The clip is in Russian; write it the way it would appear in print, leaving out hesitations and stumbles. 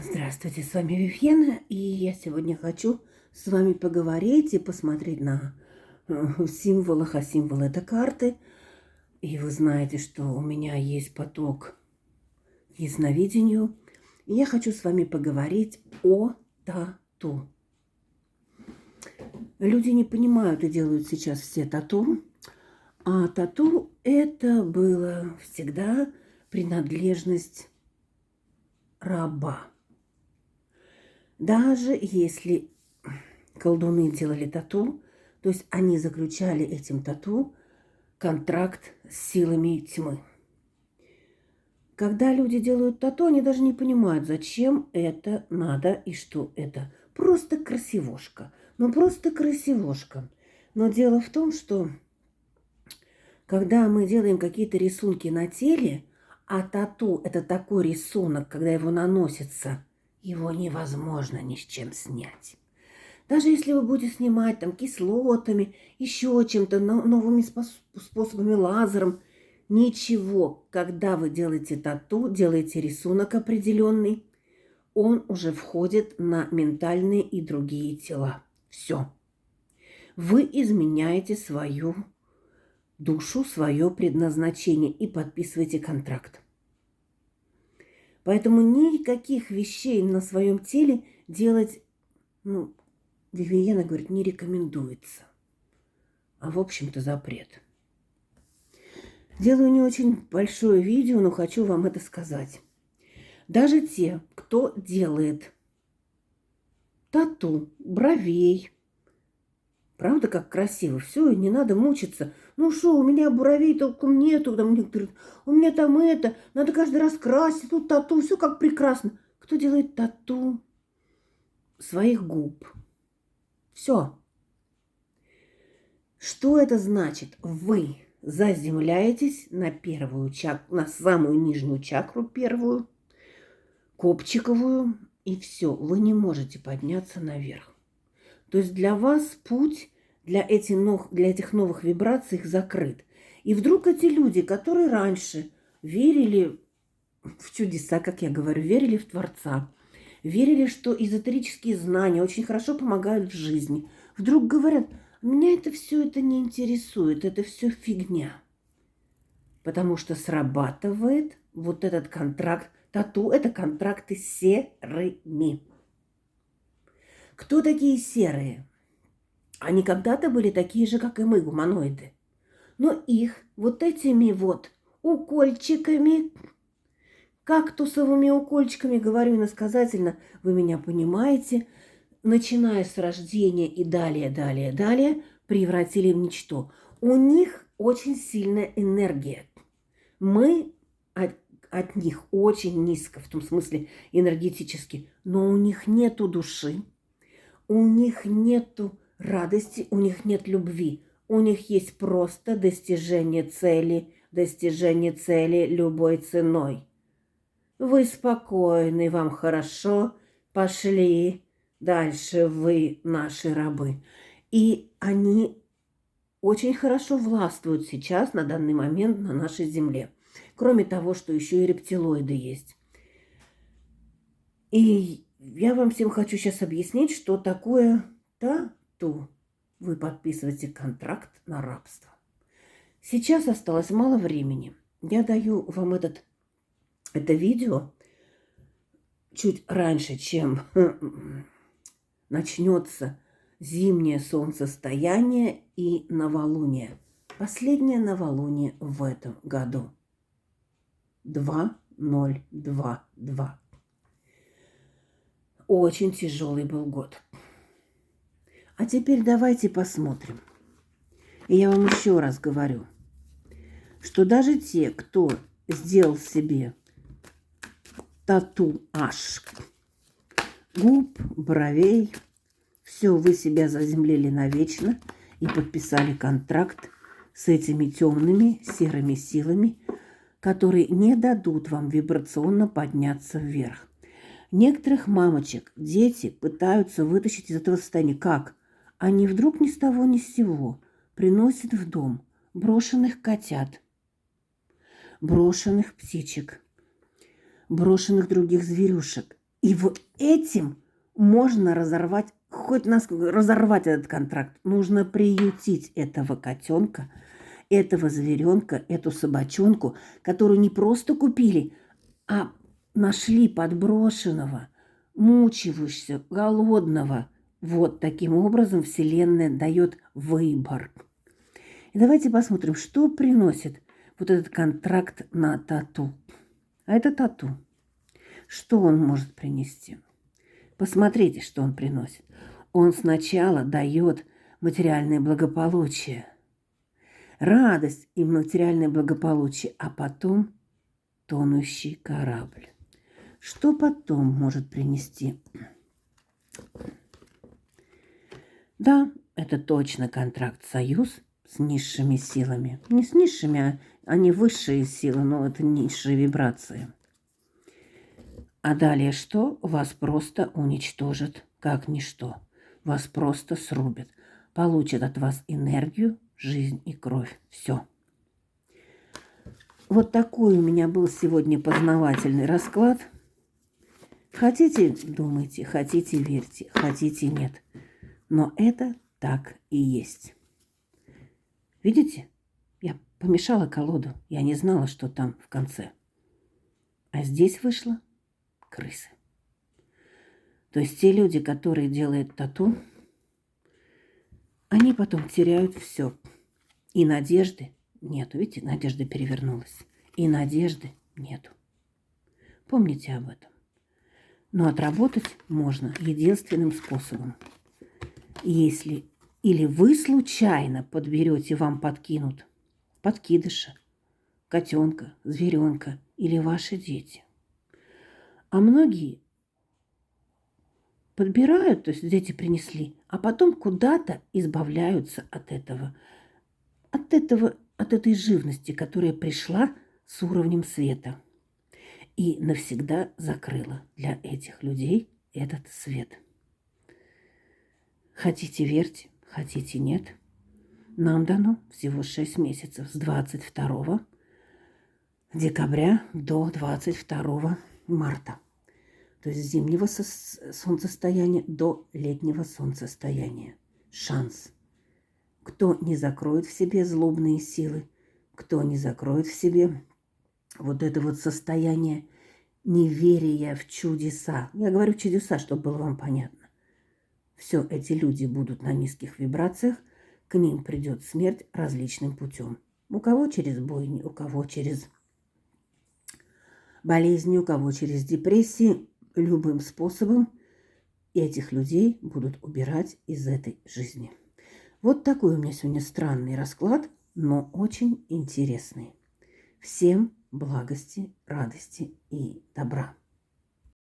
Здравствуйте, с вами Вивьена, и я сегодня хочу с вами поговорить и посмотреть на символах, а символы это карты. И вы знаете, что у меня есть поток к ясновидению. И я хочу с вами поговорить о тату. Люди не понимают и делают сейчас все тату. А тату это было всегда принадлежность раба. Даже если колдуны делали тату, то есть они заключали этим тату контракт с силами тьмы. Когда люди делают тату, они даже не понимают, зачем это надо и что это. Просто красивошка. Ну, просто красивошка. Но дело в том, что когда мы делаем какие-то рисунки на теле, а тату – это такой рисунок, когда его наносится, его невозможно ни с чем снять. Даже если вы будете снимать там кислотами, еще чем-то, новыми способами, лазером, ничего. Когда вы делаете тату, делаете рисунок определенный, он уже входит на ментальные и другие тела. Все. Вы изменяете свою душу, свое предназначение и подписываете контракт. Поэтому никаких вещей на своем теле делать, Вивиена говорит, не рекомендуется. А в общем-то запрет. Делаю не очень большое видео, но хочу вам это сказать. Даже те, кто делает тату, бровей, правда, как красиво, все, и не надо мучиться. Ну что, у меня бровей толком нету, там некоторые, у меня там это, надо каждый раз красить, тут тату, все как прекрасно. Кто делает тату своих губ? Все. Что это значит? Вы заземляетесь на первую чакру, на самую нижнюю чакру первую, копчиковую, и все, вы не можете подняться наверх. То есть для вас путь для этих новых вибраций закрыт. И вдруг эти люди, которые раньше верили в чудеса, как я говорю, верили в Творца, верили, что эзотерические знания очень хорошо помогают в жизни, вдруг говорят: меня это все это не интересует, это все фигня. Потому что срабатывает вот этот контракт. Тату – это контракты с серыми. Кто такие серые? Они когда-то были такие же, как и мы, гуманоиды. Но их вот этими вот укольчиками, кактусовыми укольчиками, говорю иносказательно, вы меня понимаете, начиная с рождения и далее, превратили в ничто. У них очень сильная энергия. Мы от них очень низко, в том смысле энергетически, но у них нету души, у них нету радости, у них нет любви. У них есть просто достижение цели любой ценой. Вы спокойны, вам хорошо, пошли дальше, вы наши рабы. И они очень хорошо властвуют сейчас, на данный момент, на нашей земле. Кроме того, что еще и рептилоиды есть. И я вам всем хочу сейчас объяснить, что такое тату. Вы подписываете контракт на рабство. Сейчас осталось мало времени. Я даю вам это видео чуть раньше, чем начнется зимнее солнцестояние и новолуние. Последнее новолуние в этом году. 2022. Очень тяжелый был год. А теперь давайте посмотрим. И я вам еще раз говорю, что даже те, кто сделал себе татуаж губ, бровей, все, вы себя заземлили навечно и подписали контракт с этими темными серыми силами, которые не дадут вам вибрационно подняться вверх. Некоторых мамочек дети пытаются вытащить из этого состояния. Как? Они вдруг ни с того ни с сего приносят в дом брошенных котят, брошенных птичек, брошенных других зверюшек. И вот этим можно разорвать, хоть насколько разорвать этот контракт. Нужно приютить этого котенка, этого зверенка, эту собачонку, которую не просто купили, а нашли подброшенного, мучивающегося, голодного. Вот таким образом Вселенная дает выбор. И давайте посмотрим, что приносит вот этот контракт на тату. А это тату. Что он может принести? Посмотрите, что он приносит. Он сначала дает материальное благополучие, радость и материальное благополучие, а потом тонущий корабль. Что потом может принести? Да, это точно контракт-союз с низшими силами. Не с низшими, а они высшие силы, но это низшие вибрации. А далее что? Вас просто уничтожат, как ничто. Вас просто срубят. Получат от вас энергию, жизнь и кровь. Все. Вот такой у меня был сегодня познавательный расклад. Хотите – думайте, хотите – верьте, хотите – нет. Но это так и есть. Видите? Я помешала колоду. Я не знала, что там в конце. А здесь вышло крысы. То есть те люди, которые делают тату, они потом теряют все. И надежды нету. Видите, надежда перевернулась. И надежды нету. Помните об этом. Но отработать можно единственным способом. Если или вы случайно подберете, вам подкинут подкидыша, котенка, зверенка или ваши дети. А многие подбирают, то есть дети принесли, а потом куда-то избавляются от этой живности, которая пришла с уровнем света и навсегда закрыла для этих людей этот свет. Хотите верьте, хотите нет. Нам дано всего 6 месяцев с 22 декабря до 22 марта. То есть с зимнего солнцестояния до летнего солнцестояния. Шанс. Кто не закроет в себе злобные силы, кто не закроет в себе вот это вот состояние неверия в чудеса. Я говорю чудеса, чтобы было вам понятно. Все эти люди будут на низких вибрациях, к ним придет смерть различным путем. У кого через бойни, у кого через болезни, у кого через депрессии. Любым способом этих людей будут убирать из этой жизни. Вот такой у меня сегодня странный расклад, но очень интересный. Всем благости, радости и добра.